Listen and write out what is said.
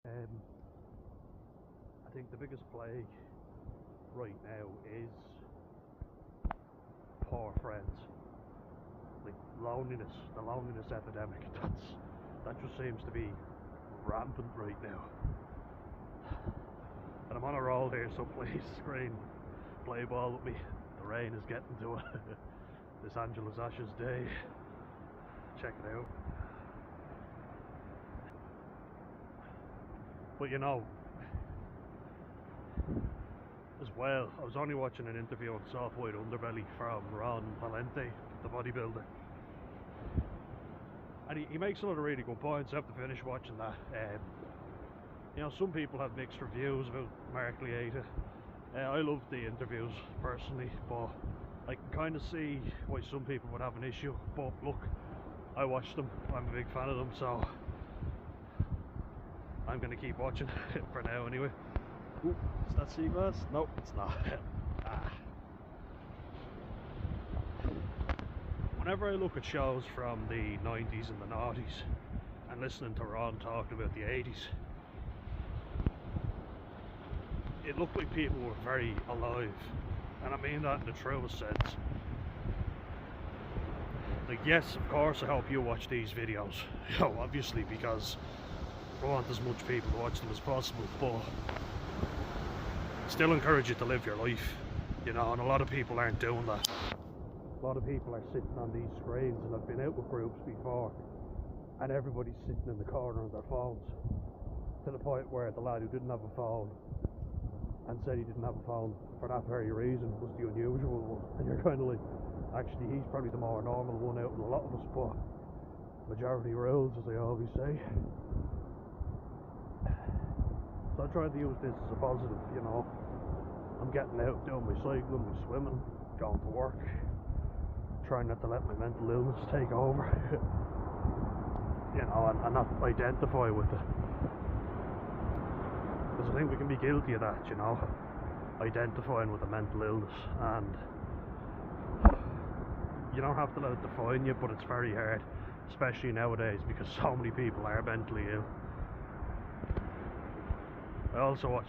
I think the biggest plague right now is poor friends. Like loneliness, the loneliness epidemic. That just seems to be rampant right now. And I'm on a roll here, so please screen, play ball with me. The rain is getting to it. This Angela's Ashes day. Check it out. But you know, as well, I was only watching an interview on Soft White Underbelly from Ron Valente, the bodybuilder. And he makes a lot of really good points. I have to finish watching that. You know, some people have mixed reviews about Mark Lieta. I love the interviews personally, but I can kind of see why some people would have an issue. But look, I watched them, I'm a big fan of them, so I'm going to keep watching for now anyway. Ooh, is that seagrass? No, it's not. Whenever I look at shows from the 90s and the 90s and listening to Ron talking about the 80s, it looked like people were very alive, and I mean that in the truest sense. Like, yes, of course I hope you watch these videos, you know, obviously, because I want as much people to watch them as possible, but still encourage you to live your life, you know, and a lot of people aren't doing that. A lot of people are sitting on these screens, and I've been out with groups before, and everybody's sitting in the corner on their phones, to the point where the lad who didn't have a phone and said he didn't have a phone for that very reason was the unusual one. And you're kind of like, actually he's probably the more normal one out of a lot of us, but majority rules, as I always say. So I try to use this as a positive, you know. I'm getting out, doing my cycling, my swimming, going to work, trying not to let my mental illness take over, you know, and not identify with it. Because I think we can be guilty of that, you know, identifying with a mental illness, and you don't have to let it define you, but it's very hard, especially nowadays, because so many people are mentally ill. I also watch